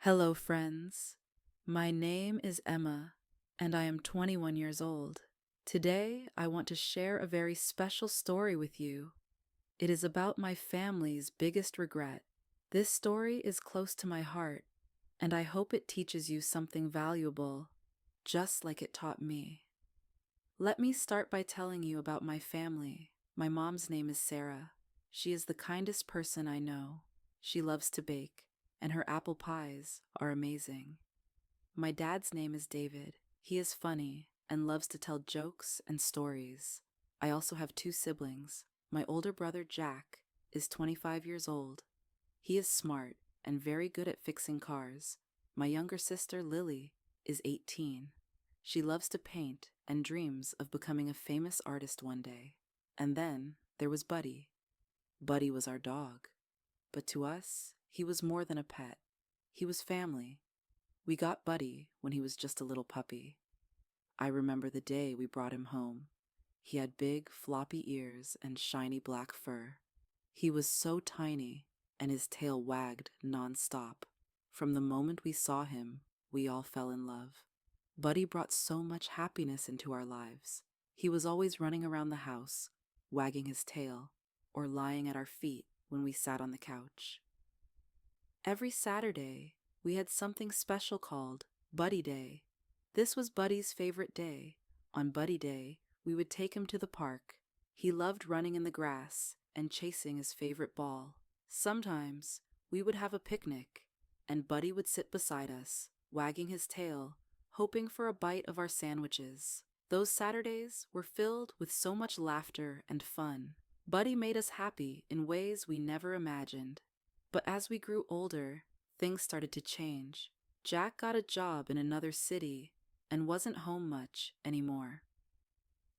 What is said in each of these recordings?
Hello, friends. My name is Emma, and I am 21 years old. Today, I want to share a very special story with you. It is about my family's biggest regret. This story is close to my heart, and I hope it teaches you something valuable, just like it taught me. Let me start by telling you about my family. My mom's name is Sarah. She is the kindest person I know. She loves to bake, and her apple pies are amazing. My dad's name is David. He is funny and loves to tell jokes and stories. I also have two siblings. My older brother Jack is 25 years old. He is smart and very good at fixing cars. My younger sister Lily is 18. She loves to paint and dreams of becoming a famous artist one day. And then there was Buddy. Buddy was our dog. But to us, he was more than a pet. He was family. We got Buddy when he was just a little puppy. I remember the day we brought him home. He had big, floppy ears and shiny black fur. He was so tiny, and his tail wagged nonstop. From the moment we saw him, we all fell in love. Buddy brought so much happiness into our lives. He was always running around the house, wagging his tail, or lying at our feet when we sat on the couch. Every Saturday, we had something special called Buddy Day. This was Buddy's favorite day. On Buddy Day, we would take him to the park. He loved running in the grass and chasing his favorite ball. Sometimes, we would have a picnic, and Buddy would sit beside us, wagging his tail, hoping for a bite of our sandwiches. Those Saturdays were filled with so much laughter and fun. Buddy made us happy in ways we never imagined. But as we grew older, things started to change. Jack got a job in another city and wasn't home much anymore.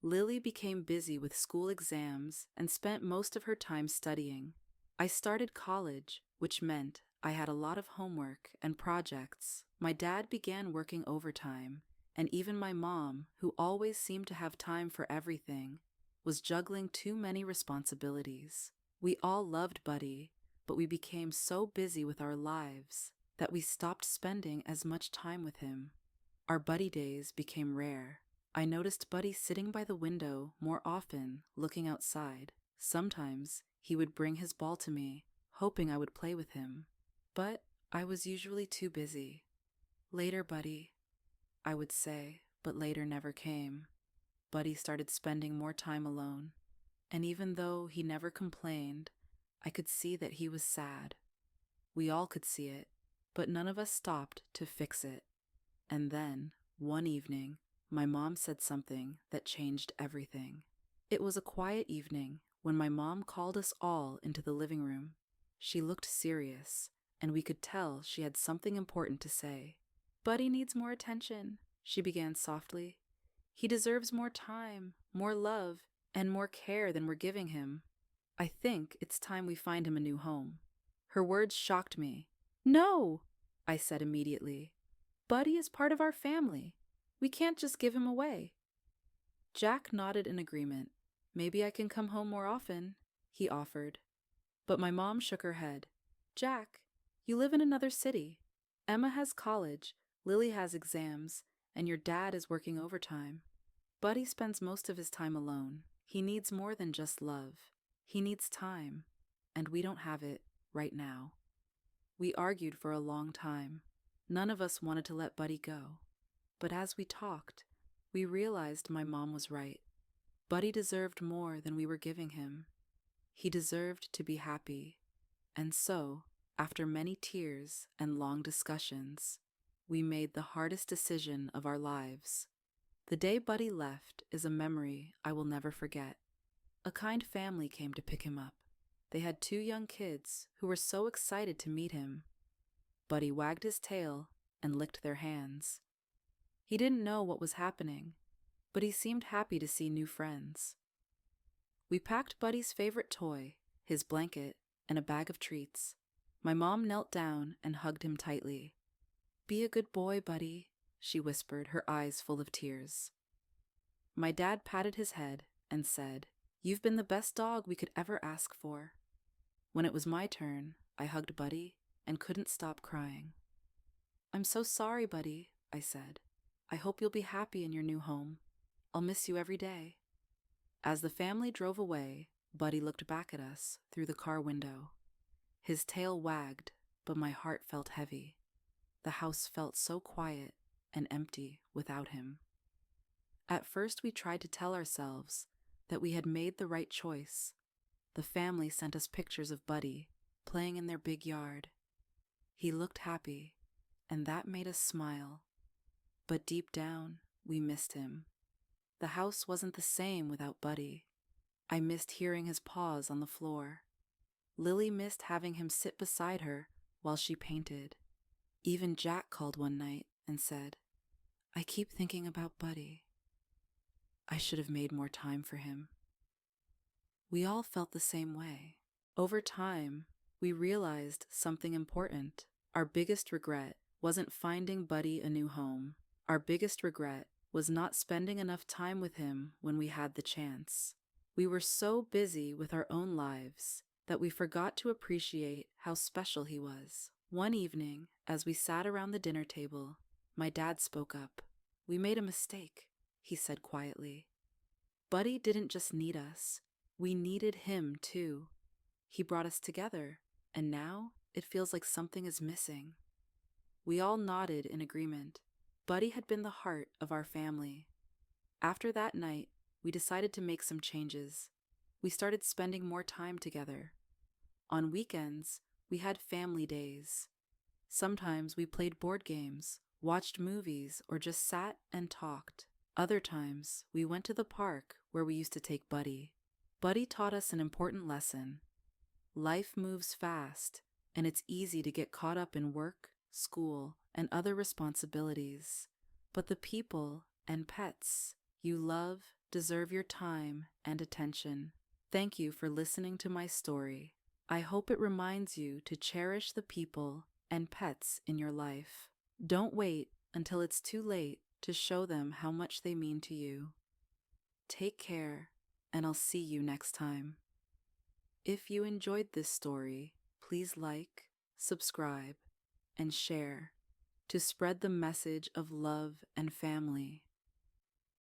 Lily became busy with school exams and spent most of her time studying. I started college, which meant I had a lot of homework and projects. My dad began working overtime, and even my mom, who always seemed to have time for everything, was juggling too many responsibilities. We all loved Buddy, but we became so busy with our lives that we stopped spending as much time with him. Our Buddy days became rare. I noticed Buddy sitting by the window more often, looking outside. Sometimes he would bring his ball to me, hoping I would play with him. But I was usually too busy. "Later, Buddy," I would say, but later never came. Buddy started spending more time alone, and even though he never complained, I could see that he was sad. We all could see it, but none of us stopped to fix it. And then, one evening, my mom said something that changed everything. It was a quiet evening when my mom called us all into the living room. She looked serious, and we could tell she had something important to say. "Buddy needs more attention," she began softly. "He deserves more time, more love, and more care than we're giving him. I think it's time we find him a new home." Her words shocked me. "No," I said immediately. "Buddy is part of our family. We can't just give him away." Jack nodded in agreement. "Maybe I can come home more often," he offered. But my mom shook her head. "Jack, you live in another city. Emma has college, Lily has exams, and your dad is working overtime. Buddy spends most of his time alone. He needs more than just love. He needs time, and we don't have it right now." We argued for a long time. None of us wanted to let Buddy go. But as we talked, we realized my mom was right. Buddy deserved more than we were giving him. He deserved to be happy. And so, after many tears and long discussions, we made the hardest decision of our lives. The day Buddy left is a memory I will never forget. A kind family came to pick him up. They had two young kids who were so excited to meet him. Buddy wagged his tail and licked their hands. He didn't know what was happening, but he seemed happy to see new friends. We packed Buddy's favorite toy, his blanket, and a bag of treats. My mom knelt down and hugged him tightly. "Be a good boy, Buddy," she whispered, her eyes full of tears. My dad patted his head and said, "You've been the best dog we could ever ask for." When it was my turn, I hugged Buddy and couldn't stop crying. "I'm so sorry, Buddy," I said. "I hope you'll be happy in your new home. I'll miss you every day." As the family drove away, Buddy looked back at us through the car window. His tail wagged, but my heart felt heavy. The house felt so quiet and empty without him. At first, we tried to tell ourselves that we had made the right choice. The family sent us pictures of Buddy playing in their big yard. He looked happy, and that made us smile. But deep down, we missed him. The house wasn't the same without Buddy. I missed hearing his paws on the floor. Lily missed having him sit beside her while she painted. Even Jack called one night and said, "I keep thinking about Buddy. I should have made more time for him." We all felt the same way. Over time, we realized something important. Our biggest regret wasn't finding Buddy a new home. Our biggest regret was not spending enough time with him when we had the chance. We were so busy with our own lives that we forgot to appreciate how special he was. One evening, as we sat around the dinner table, my dad spoke up. "We made a mistake," he said quietly. "Buddy didn't just need us. We needed him too. He brought us together, and now it feels like something is missing." We all nodded in agreement. Buddy had been the heart of our family. After that night, we decided to make some changes. We started spending more time together. On weekends, we had family days. Sometimes we played board games, watched movies, or just sat and talked. Other times, we went to the park where we used to take Buddy. Buddy taught us an important lesson. Life moves fast, and it's easy to get caught up in work, school, and other responsibilities. But the people and pets you love deserve your time and attention. Thank you for listening to my story. I hope it reminds you to cherish the people and pets in your life. Don't wait until it's too late to show them how much they mean to you. Take care, and I'll see you next time. If you enjoyed this story, please like, subscribe, and share to spread the message of love and family.